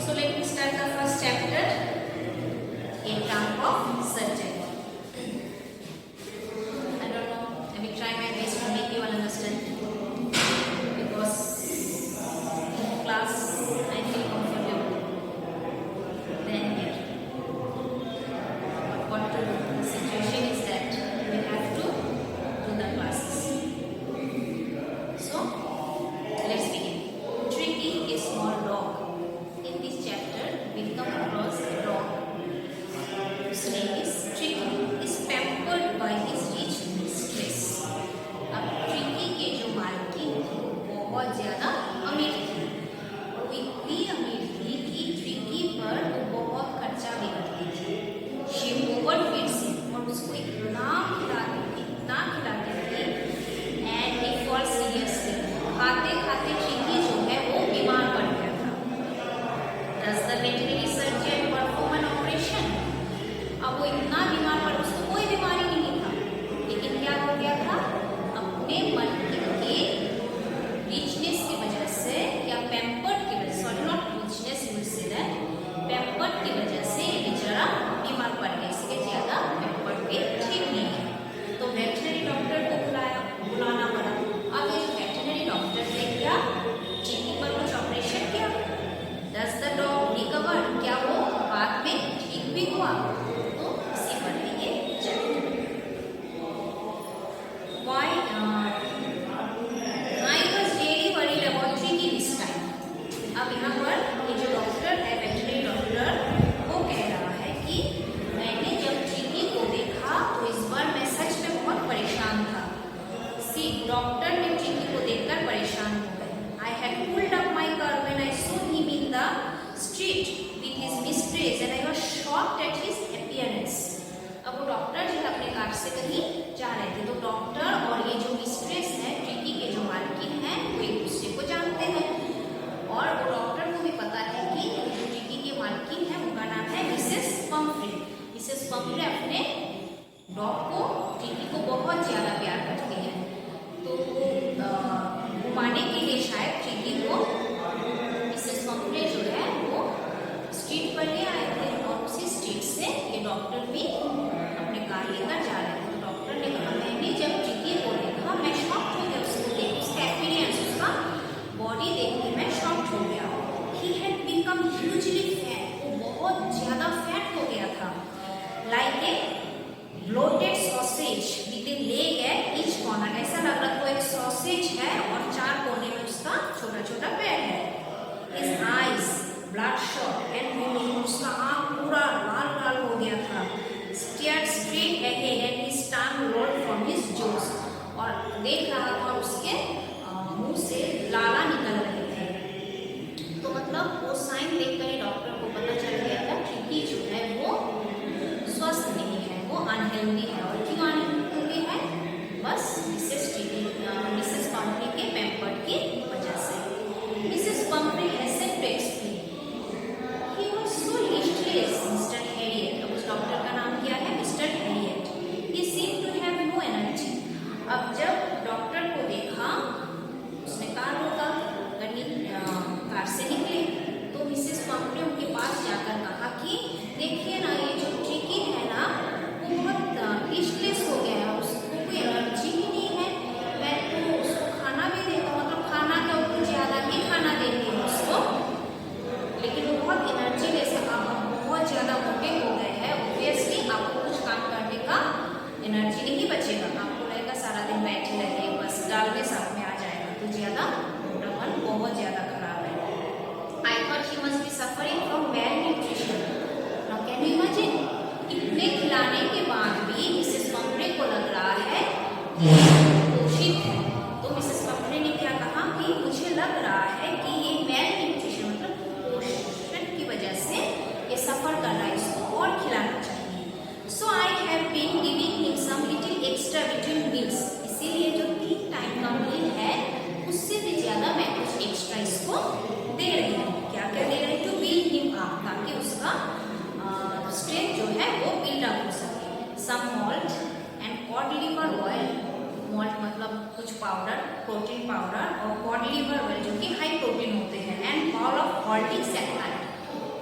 So let me start the first chapter in terms of surgery. I don't know, I will try my best to make you all understand because in class I feel comfortable than here. But what to do? The situation is that we have to do the classes. So let's begin. Tricky a small dog. In this chapter, we come across a dog whose name is Tricky. Is pampered by his rich mistress. अब tricky के जो मालकिन थी वो बहुत ज़्यादा अमीर थी। वो इतनी अमीर थी कि ट्रिकी पर वो बहुत खर्चा भी करती थी। She overfeeds him और उसको इतना खिलाती थी and he falls seriously. खाते खाते ट्रिकी जो है वो बीमार पड़ गया था। Does the veterinary surgeon perform an operation? अब वो इतना बीमार पड़ा, उसको कोई बीमारी नहीं था, लेकिन क्या हो गया था, अपने मालकिन के रिचनेस की वजह से या पैम्पर्ड की वजह से, sorry not richness you will say that, pampered की वजह से ये बेचारा बीमार पड़ गया, इसलिए ज्यादा पैम्पर्ड पे ठीक नहीं है। तो वेटरनरी डॉक्टर को बुलाना पड़ा। अब ये जो वेटरनरी डॉक्टर ने क्या ट्रिकी पर कुछ ऑपरेशन किया। Does the dog recover? क्या वो बाद में ठीक भी हुआ? तो इसी पर है ये chapter. Why I was really worried about Tricky this time. अब यहाँ पर ये जो डॉक्टर है, वेटरनरी डॉक्टर, वो कह रहा है कि मैंने जब ट्रिकी को देखा तो इस बार मैं सच में बहुत परेशान था। सी डॉक्टर ने ट्रिकी को देखकर परेशान हो गए। I had pulled up my car when I saw him in the street with his mistress and I was shocked at his appearance. अब वो डॉक्टर जो है अपने कार से कहीं जा रहे थे, तो डॉक्टर और ये जो मिस्ट्रेस है, ट्रिकी के जो मालकिन है, वो एक दूसरे को जानते हैं और वो डॉक्टर को भी पता है कि जो ट्रिकी के मालकिन है उनका नाम है मिसेस पम्फ्रे। मिसेस पम्फ्रे अपने डॉग को, ट्रिकी को बहुत ज़्यादा प्यार करती है, तो वो घुमाने के लिए शायद ट्रिकी को मिसेस पम्फ्रे जो है वो स्ट्रीट पर ले आए थे और उसी स्ट्रीट से ये डॉक्टर भी अपने कार लेकर जा रहे थे। तो डॉक्टर ने कहा मैंने जब ट्रिकी को देखा मैं शॉक्ड हो गया, उसको देख, उसका अपीयरेंस, उसका बॉडी देख के मैं शॉक्ड हो गया। He had become hugely fat, वो बहुत ज़्यादा फैट हो गया था। Like a bloated sausage with A leg at each corner, ऐसा लग रहा था एक सॉसेज है और चार कोने में उसका छोटा छोटा पैर है। हिज आईज ब्लडशॉट एंड उसका आँख पूरा लाल लाल हो गया था। Stared straight ahead and his tongue rolled from his jaws, और देख रहा था उसके मुंह से लाला निकल रहे थे। तो मतलब वो साइन देखकर ही डॉक्टर को पता चल गया था ट्रिकी जो है वो स्वस्थ नहीं है, वो अनहेल्दी है। और क्यों अनहेल्दी है? बस मिसेस पम्फ्रे के पैम्पर्ड की वजह से। Mrs Pumphrey hastened to explain he was so listless Mr Herriot. अब उस डॉक्टर का नाम क्या है? Mr Herriot. He seem to have no energy. अब जब डॉक्टर को देखा, उसने कार रोका, कार से निकले, तो मिसेस पम्फ्रे उनके पास जाकर कहा कि देखिए ना, ये जो ट्रिकी है ना वो बहुत लिस्टलेस हो गया है, उसको कोई एनर्जी ही नहीं है। मैं तो उसको खाना भी देता हूँ, मतलब खाना तो कुछ ज़्यादा ही खाना देती हूँ उसको, लेकिन वो बहुत एनर्जी ले सका, बहुत ज़्यादा मोटे हो गए हैं। ऑब्वियसली आपको कुछ काम करने का एनर्जी नहीं बचेगा, आपको लगेगा सारा दिन बैठे रहे, बस डालने साथ में आ जाएगा, तो ज़्यादा मोटापन बहुत ज़्यादा खराब है। I thought he must be suffering from malnutrition. Now can you imagine? इतने खिलाने के बाद भी मिसेस पम्फ्रे को लग रहा है पोषित है। तो मिसेस पम्फ्रे ने क्या कहा कि मुझे लग रहा है कि ये malnutrition मतलब पोषण की वजह से ये सफर कर रहा है, इसको और खिलाना चाहिए। So I have been giving him some little extra between meals. इसीलिए जो 3 टाइम का मील है उससे भी ज़्यादा मैं कुछ एक्स्ट्रा इसको दे रही हूँ। क्या क्या दे रही हूँ? टू बिल्ड हिम अप, ताकि उसका स्ट्रेंथ जो है वो बिल्ड अप हो सके। Some malt and cod liver oil, malt मतलब कुछ पाउडर, प्रोटीन पाउडर, और कॉड लिवर ऑयल जो कि हाई प्रोटीन होते हैं, and bowl of Horlicks at night,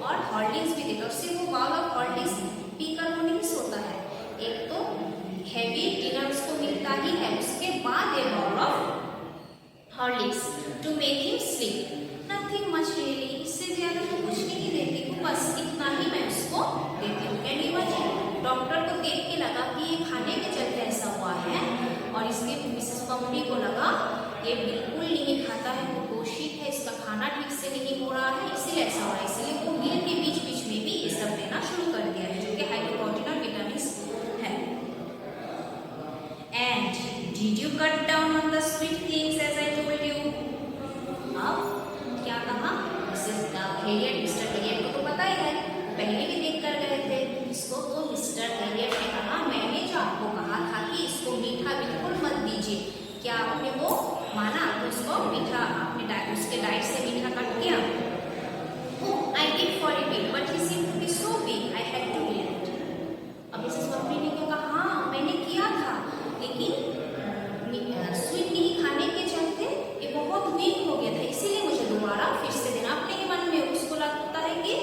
और हॉर्लिक्स भी देता है। सिर्फ वो बाउल ऑफ हॉर्लिक्स पीकर वो नहीं सोता है, एक तो हैवी डिनर उसको मिलता ही है, उसके बाद एक bowl of Horlicks to make him sleep. Nothing much really, इससे ज्यादा तो कुछ नहीं देती हूँ, बस इतना ही मैं उसको देती हूँ। कैन यू इमेजिन, डॉक्टर को देख के लगा कि ये खाने के चलते ऐसा हुआ है, और इसके मिसेस पंपी को लगा ये बिल्कुल नहीं खाता है, कुपोषित है, इसका खाना ठीक से नहीं हो रहा है, इसीलिए ऐसा हो रहा है। इसलिए वो मील के बीच बीच में भी ये सब देना शुरू कर दिया है, जो कि हाई प्रोटीन और विटामिन है। And did you cut down on the sweet things as I told you? अब क्या कहा मिस्टर हेरियट को तो पता ही है, पहले भी देख कर गए थे इसको। तो मिस्टर हेरियट ने कहा मैंने जो आपको कहा था कि इसको मीठा बिल्कुल मत दीजिए, क्या आपने वो माना? तो उसको मीठा आपने उसके डाइट से मीठा कट किया? Oh, I did for a bit, but he seemed to be so big, I had to relent. अब मिसेस पंपी ने क्या कहा? हाँ मैंने किया था, लेकिन स्वीट नहीं खाने के चलते ये बहुत वीक हो गया था, इसीलिए मुझे दोबारा फिर से देना। अपने ही मन में उसको लगता है कि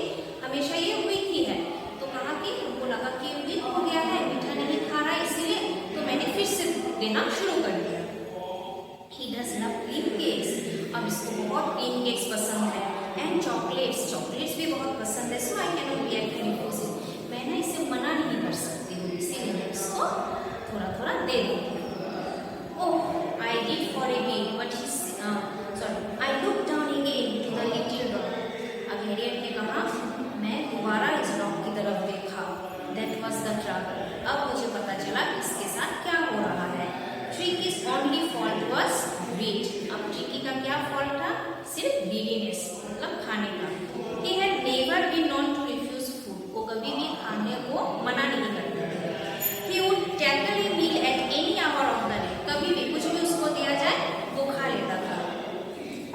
हमेशा ये वीक ही है, तो कहा कि हमको लगा कि वीक हो गया है, मीठा नहीं खा रहा है, इसीलिए तो मैंने फिर से देना शुरू कर दिया। He does love cream cakes, अब इसको बहुत क्रीम केक्स पसंद है, एंड चॉकलेट्स भी बहुत पसंद है, so I can not react to refuse it. मैं ना इसे मना नहीं कर सकती हूँ, इसीलिए मैं इसको थोड़ा थोड़ा दे देती हूँ। Oh, I did for a bit, but I looked down again to the little dog. अब हेरियट ने कहा मैं दोबारा इस डॉग की तरफ देखा। That was the trouble. अब मुझे पता चला इसके साथ क्या हो रहा है। Tricky's only fault was greed. अब ट्रिकी का क्या फॉल्ट था? सिर्फ greediness, मतलब खाने का। He had never been known to refuse food. वो कभी भी खाने को मना नहीं करते थे। He would tackle a meal at any hour of the day. कभी भी कुछ भी उसको दिया जाए वो खा लेता था।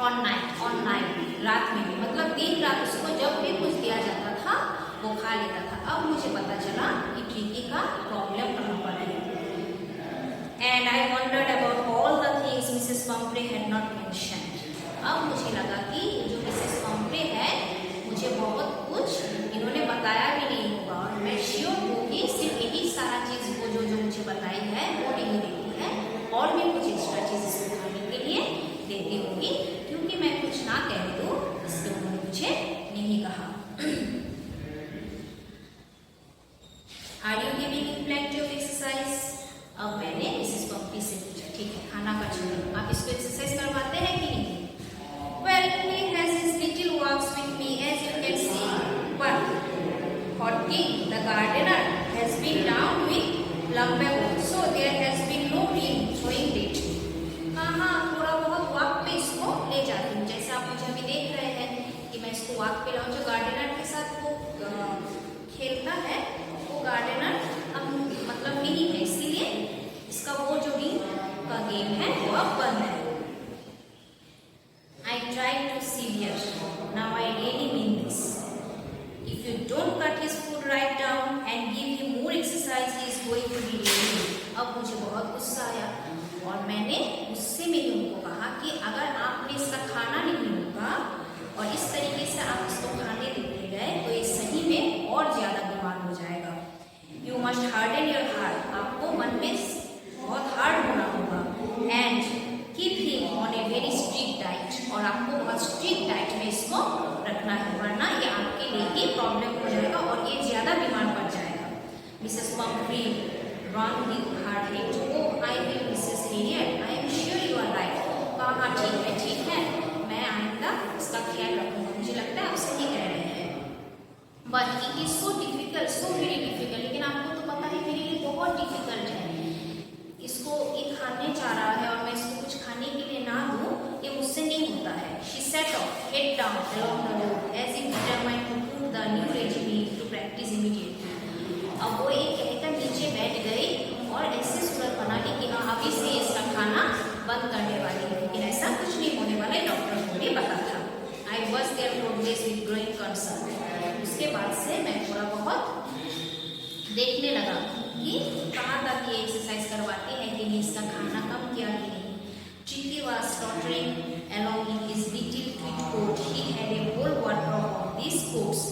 On night, रात में भी, मतलब दिन रात उसको जब भी कुछ दिया जाता था वो खा लेता था। अब मुझे पता चला कि ट्रिकी का प्रॉब्लम कहाँ पर है। And I wondered about all the things Mrs. Pumphrey had not mentioned. अब मुझे लगा कि जो मिसेस पम्फ्रे है मुझे बहुत कुछ इन्होंने बताया भी नहीं होगा, और मैं श्योर हूँ कि सिर्फ यही सारा चीज़ वो जो मुझे बताई है वो नहीं देती है, और भी कुछ एक्स्ट्रा चीज़ इसको खाने के लिए देती होगी, क्योंकि मैं कुछ ना कह दूँ इसलिए उन्होंने मुझे नहीं कहा। Are you giving him plenty of exercise? अब मैंने मिसेस पम्पी से पूछा, ठीक है खाना का छोड़ो, आप इसको एक्सरसाइज करवाते हैं कि नहीं? Well, he has his little walks with me, as you can see, but Hodkin, the gardener, has been down with lumbago, so there has been no real showing it. हाँ थोड़ा बहुत वॉक पे इसको ले जाती हूँ, जैसे आप मुझे अभी देख रहे हैं कि मैं इसको वॉक पे लाऊं। जो गार्डनर के साथ वो खेलता है वो गार्डनर अब मतलब नहीं है, इसीलिए इसका वो जो रिंग का गेम है वो अब बंद है। I tried to severe. Now I really mean this. If you don't cut his food right down and give him more exercise, he is going to be lazy. अब मुझे बहुत गुस्सा आया और मैंने गुस्से में ही उनको कहा कि अगर आपने इसका खाना नहीं रोका और इस तरीके से आप इसको खाने देते गए तो ये सही में और ज़्यादा बीमार हो जाएगा। You must harden your heart. आपको मन में बहुत हार्ड होना होगा। And keep him on a very strict diet. और आपको बहुत स्ट्रिक्ट डाइट में इसको रखना है, वरना ये आपके लिए ही प्रॉब्लम हो जाएगा और ये ज़्यादा बीमार पड़ जाएगा। Mrs Pomfrey wrung her head. Oh, I will, Mrs. Harriet. I am sure you are right. हाँ ठीक है, मैं आइंदा इसका ख्याल रखूँगा, मुझे लगता है आप सही कह रहे हैं। But it is so difficult, so very difficult. लेकिन आपको तो पता है मेरे लिए बहुत डिफिकल्ट है। इसको ये खाने चाह रहा है और मैं इसको कुछ खाने के लिए ना दूँ, ये मुझसे नहीं होता है। She sat off, head down along the road, as if determined to put the new regime to practice immediately. अब वो एक कहकर नीचे बैठ गई और ऐसी सूरत बना ली कि हाँ अभी से इसका खाना बंद करने वाली है, लेकिन ऐसा कुछ नहीं होने वाला है, डॉक्टर को भी पता था। I was their progress with growing concern. उसके बाद से मैं थोड़ा बहुत देखने लगा कि कहाँ तक ये एक्सरसाइज करवाती है कि नहीं, इसका खाना कम किया कि नहीं। Tricky was tottering along in his little tweed coat. He had a whole wardrobe of these coats.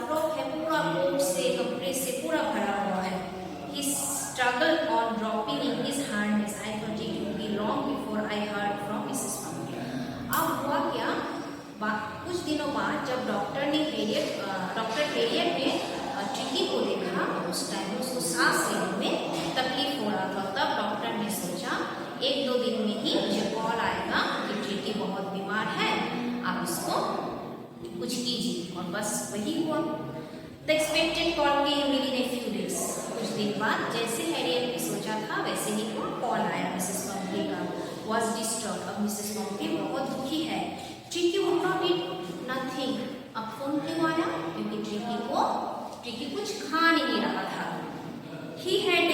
Frock है पूरा कोट से कपड़े से पूरा भरा हुआ है। He struggled on dropping in his harness. I thought it would be long before I heard from Mrs. Pumpkin. अब हुआ क्या, कुछ दिनों बाद जब डॉक्टर हेरियट ने ट्रिकी को देखा, उस टाइम उसको सांस लेने में तकलीफ हो रहा था। तब डॉक्टर ने सोचा 1-2 दिन में ही मुझे कॉल आएगा कि ट्रिकी बहुत बीमार है, आप उसको कुछ कीजिए। और बस वही हुआ। The expected call came within a few days. कुछ दिन बाद जैसे हैरियट ने सोचा था वैसे ही हुआ, कॉल आया मिसेस पम्पकिन का। Was disturb. अब मिसेस पम्पकिन बहुत दुखी है। Tricky would not eat nothing. अब फोन क्यों आया? क्योंकि ट्रिकी कुछ खा नहीं रहा था। He had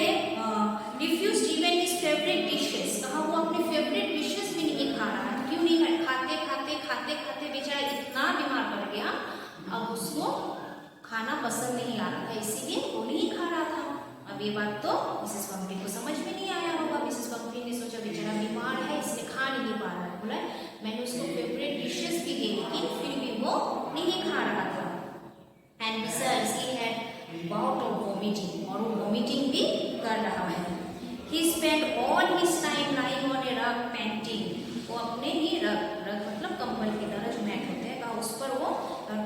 refused even his favorite dishes. कहा वो अपने फेवरेट डिशेस भी नहीं खा रहा है। क्यों नहीं? खाते खाते बेचारा इतना बीमार पड़ गया, अब उसको खाना पसंद नहीं आ रहा था, इसीलिए वो नहीं खा रहा था। अब ये बात तो मिसेस पम्पकिन को समझ में नहीं आया होगा। मिसेस पम्पकिन ने सोचा बेचारा बीमार है इसलिए खा नहीं पा रहा है। बोला मैंने उसको फेवरेट डिशेस भी दी लेकिन फिर भी वो नहीं खा रहा था। And besides he had bout of vomiting, और वो वोमिटिंग भी कर रहा है। He spent all his time lying on a rug panting. वो अपने ही रग मतलब कंबल की तरह जो मैट होते हैं उस पर वो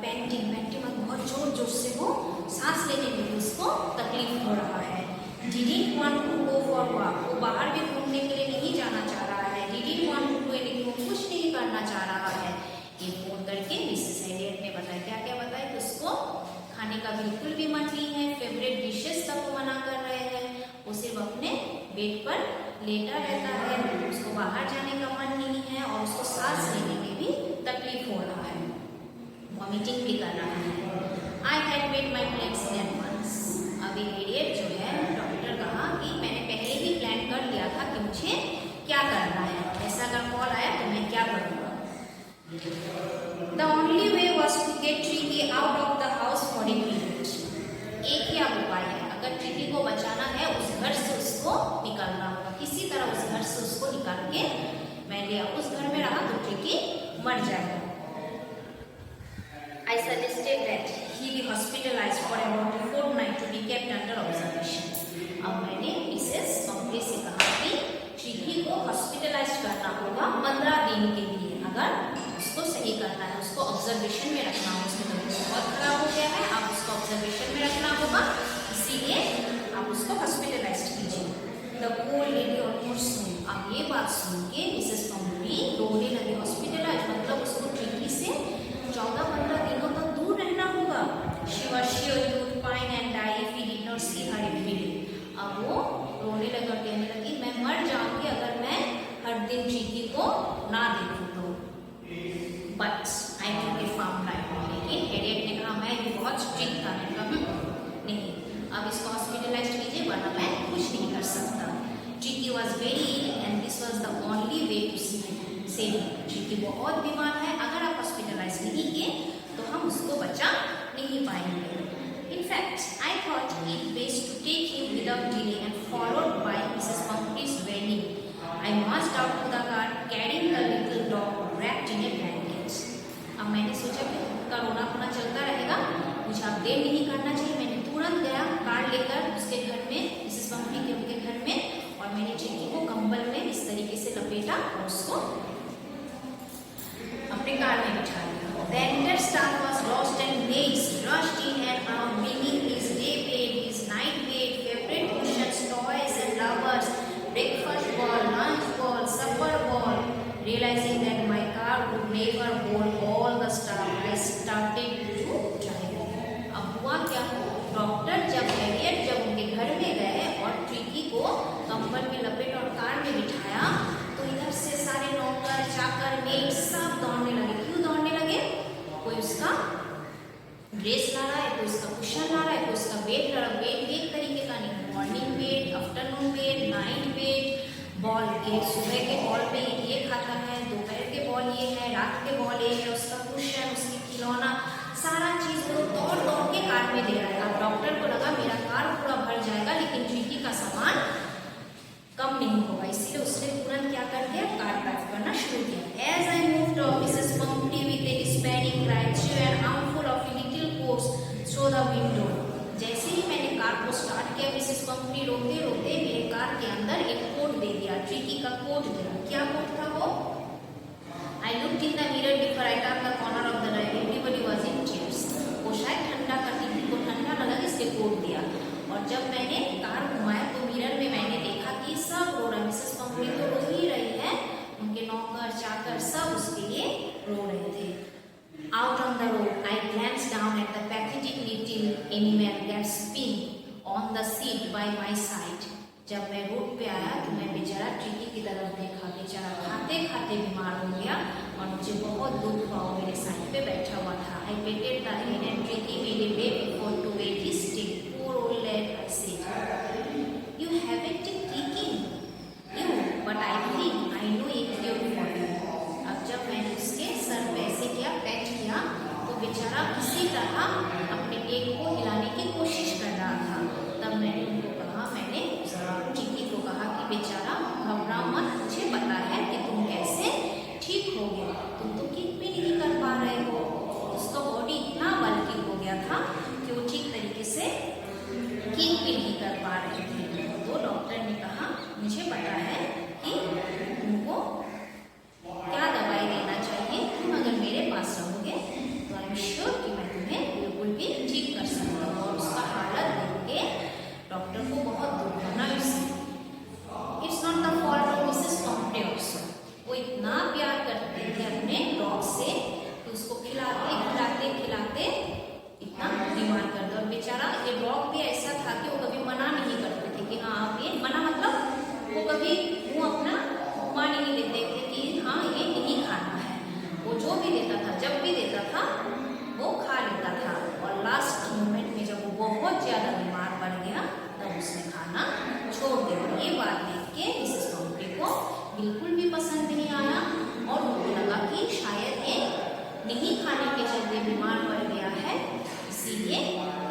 पेंटिंग में बहुत जोर से वो सांस लेने में उसको तकलीफ हो रहा है। Didn't want to go for walk. वो बाहर भी घूमने के लिए नहीं जाना चाह रहा है। Didn't want to do anything. वो कुछ नहीं करना चाह रहा है। ये फोन करके मिसेस हैरियट ने बताया, क्या बताया कि उसको खाने का बिल्कुल भी मन नहीं है, फेवरेट डिशेस तक वो मना कर रहे हैं, वो सिर्फ अपने बेड पर लेटा रहता है, उसको बाहर जाने का मन नहीं है और उसको सांस लेने में भी तकलीफ हो रहा है, वॉमिटिंग भी कर रहा है। I had made my plans in advance. अभी हेरियट जो है डॉक्टर कहा कि मैंने पहले ही प्लान कर लिया था कि मुझे क्या करना है, ऐसा अगर कॉल आया तो मैं क्या करूँगा। The only way was to get Tricky out of the house for a minute. एक ही अब उपाय है, अगर ट्रिकी को बचाना है उस घर से उसको निकालना होगा, किसी तरह उस घर से उसको निकाल के मैं लिया। उस घर में रहा तो ट्रिकी मर जाएगा। I suggested that he be hospitalized for about a fortnight to be kept under observation. अब मैंने मिसेस पम्पकिन से कहा कि ट्रिकी को हॉस्पिटलाइज करना होगा 15 दिन के लिए, अगर उसको सही करना है, उसको ऑब्जर्वेशन में रखना होगा। उसकी तबीयत बहुत खराब हो गया है, आप उसको ऑब्जर्वेशन में रखना होगा, इसीलिए आप उसको हॉस्पिटलाइज कीजिए। द पोर लेडी ऑलमोस्ट सून। अब ये बात सुन के मिसेस पम्पकिन रोने लगी। हॉस्पिटलाइज मतलब उसको ट्रिकी से 14-15 दिनों तक दूर रहना होगा। She was sure he would pine and die if he did not see her every day. अब वो रोने लगी और कहने लगी मैं मर जाऊंगी अगर मैं हर दिन ट्रिकी को ना देखूं तो। But I took a firm line. लेकिन हेरियट ने कहा मैं भी बहुत स्ट्रिक्ट था, मैंने कहा नहीं, अब इसको हॉस्पिटलाइज कीजिए वरना मैं कुछ नहीं कर सकता। Tricky was very ill and this was the only way to save him. Tricky बहुत बीमार है, अगर आप हॉस्पिटलाइज नहीं किए तो हम उसको बचा नहीं पाएंगे। In fact, I thought it best to take him without delay and followed by Mrs. Pumpkin's warning. I marched out to the car carrying the little dog wrapped in a blanket. अब मैंने सोचा कि उसका रोना धोना चलता रहेगा, मुझे अब देर नहीं करना चाहिए। मैंने तुरंत गया कार लेकर उसके घर में, मिसेस पम्पकिन के उनके घर में, और मैंने ट्रिकी को कंबल में इस तरीके से लपेटा और उसको अपने कार में बिठा दिया। The entire staff was lost and amazed, rushed in and out, bringing his day bed, his night bed, favorite cushions, toys and lovers, breakfast ball, lunch ball, supper ball. Realizing that my car would never hold all the stuff, I started to drive. अब हुआ क्या, doctor जब उनके घर में गए और tricky को कंबल में लपेट और कार में बिठाया तो इधर से सारे नौकर चाकर मेड सब दौड़ने लगे। क्यों दौड़ने लगे? कोई उसका ड्रेस ला रहा है, कोई उसका कुशन ला रहा है, कोई उसका बेड ला रहा है। बेड एक तरीके का नहीं, morning bed, afternoon bed, night bed, ball के सुबह के बॉल पे ये खाता है, दोपहर के बॉल ये है, रात के बॉल ये है, उसका कुशन, उसकी खिलौना, सारा चीज वो दौड़ के कार में दे रहा है। अब डॉक्टर को लगा मेरा कार पूरा भर जाएगा लेकिन ट्रिकी का सामान कम नहीं होगा, इसीलिए उसने तुरंत क्या कर दिया, कार ड्राइव करना शुरू किया। As I moved off, Mrs. Pumpkin with a despairing cry, she an armful of little coats Mrs Pumphrey रोते रोते मेरे कार के अंदर एक कोट दे दिया, ट्रिकी का कोट दिया। क्या कोट था वो? I looked in the mirror before I turned the corner of the drive. Everybody was in tears. वो शायद ठंडा का टिकट को ठंडा लगा इसलिए कोट दिया। और जब मैंने कार घुमाया तो मिरर में मैंने देखा कि सब रो रहे। मिसेस पंपनी तो रो ही रही है, उनके नौकर चाकर सब उसके लिए रो रहे थे। Out on the road, I glanced down at the pathetic little animal gasping on the seat by my side. जब मैं रोड पे आया तो मैं बेचारा ट्रिकी की तरफ देखा। बेचारा खाते खाते बीमार हो गया और मुझे बहुत दुख हुआ। वो मेरे साइड पे बैठा हुआ था। I petted the head and Tricky made a baby for to wet his stick. Poor old lad, I said. You haven't taken you, but I think I know a cure for you. अब जब मैंने उसके sir पे ऐसे किया, PAT किया, तो बेचारा किसी तरह अपने पेट को हिलाने की कोशिश कर रहा था। तब मैंने उनको कहा, मैंने ट्रिकी को कहा कि बेचारा घबराओ मत, मुझे पता है कि तुम कैसे ठीक होगे। तुम तो किक भी नहीं कर पा रहे हो। उसका बॉडी इतना बल्कि हो गया था कि वो ठीक तरीके से किक भी नहीं कर पा रहे थे। तो डॉक्टर ने कहा, मुझे पता है कि तुमको क्या दवाई देना चाहिए। तुम अगर मेरे पास रहोगे तो आई एम श्योर कि मैं तुम्हें बिल्कुल भी ठीक कर सकता हूँ। और उसका हालत देख के डॉक्टर को बहुत दुख होना। It's not the fault of Mrs Pumphrey also. वो इतना प्यार करते थे अपने डॉग से कि उसको खिलाते खिलाते खिलाते इतना बीमार कर दो। और बेचारा ये डॉग भी ऐसा था कि वो कभी मना नहीं करते थे कि हाँ आप ये मना, मतलब वो कभी मुँह अपना घुमा नहीं देते थे कि हाँ ये नहीं खाना है। वो जो भी देता था, जब भी देता था वो खा लेता था। और लास्ट मोमेंट में जब वो बहुत ज़्यादा बीमार पड़ गया तब उसने खाना छोड़ दिया। ये बात देख के मिसेस पंपनी को बिल्कुल भी पसंद नहीं आया और उनको लगा कि शायद ये नहीं खाने के चलते बीमार पड़ गया है, इसीलिए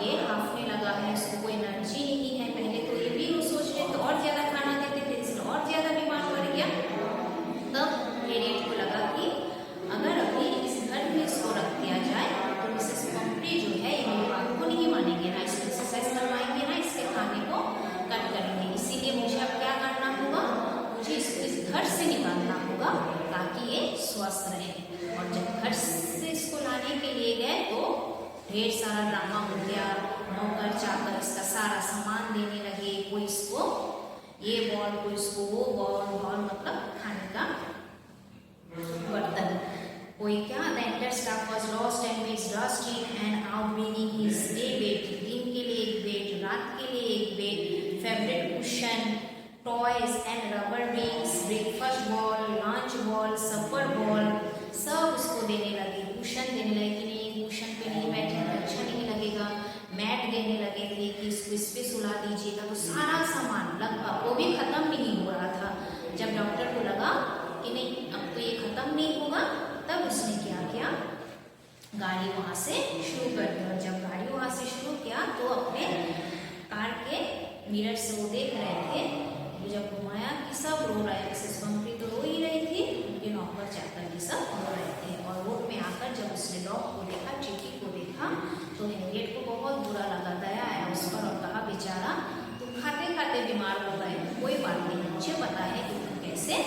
ये हाफने लगा है, उसको कोई एनर्जी नहीं है। पहले तो ये भी वो सोच रहे थे और ज़्यादा खाना देते थे इसलिए और ज़्यादा बीमार पड़ गया। तब हेरियट को लगा कि अगर अभी इस घर में इसको रख दिया जाए तो मिसेस पंपनी जो है ये मेरी बात को नहीं मानेंगे, ना इसको एक्सरसाइज करवाएंगे, ना इसके खाने को कट करेंगे। इसीलिए मुझे अब क्या करना होगा, मुझे इसको इस घर से निकालना होगा ताकि ये स्वस्थ रहे। और जब घर से इसको लाने के लिए गए तो ढेर सारा ड्रामा हो गया। नौकर चाकर इसका सारा सामान देने लगे, कोई इसको ये बॉल, कोई इसको वो बॉल मतलब खाने का बर्तन, कोई क्या। The entire staff was lost and Miss Dusting and out bringing his day bed. दिन के लिए एक बेड, रात के लिए एक bed, favourite cushion, toys and rubber rings, breakfast bowl, lunch bowl, supper bowl सब उसको देने लगे। कुशन देने लगे कि नहीं कुशन पे नहीं बैठेगा, अच्छा नहीं लगेगा। मैट देने लगे थे कि इसको इस पे सुला दीजिएगा। तो सारा सामान लगभग वो भी खत्म नहीं हो रहा था। जब डॉक्टर को लगा कि नहीं अब तो ये खत्म नहीं होगा, तब उसने क्या किया, गाड़ी वहाँ से शुरू कर दी। और जब गाड़ी वहाँ से शुरू किया तो अपने कार के मिरर से वो देख रहे थे, जब घुमाया कि सब रो रहे हैं। मिसेस पंपनी तो रो ही रही थी, उनके नौकर चाकर भी सब रो रहे थे। और रोड में आकर जब उसने डॉग को देखा, ट्रिकी को देखा, तो हेरियट को बहुत बुरा लगा, दया आया उस पर और कहा, बेचारा तुम खाते खाते बीमार हो गए, कोई बात नहीं, मुझे पता है कि तुम कैसे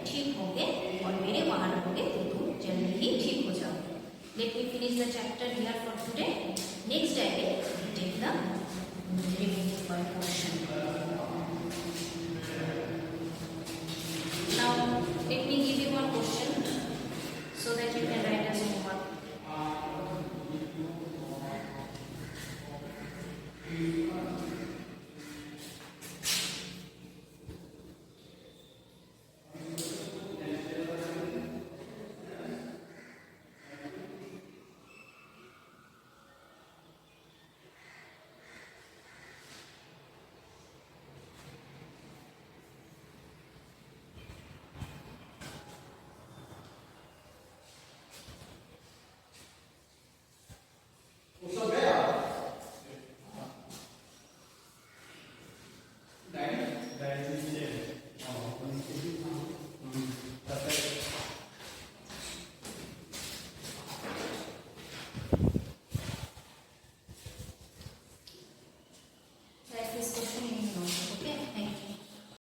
ठीक होगे और मेरे वहाँ रहोगे तो तुम जल्दी ही ठीक हो जाओगे। Let me finish the chapter here for today.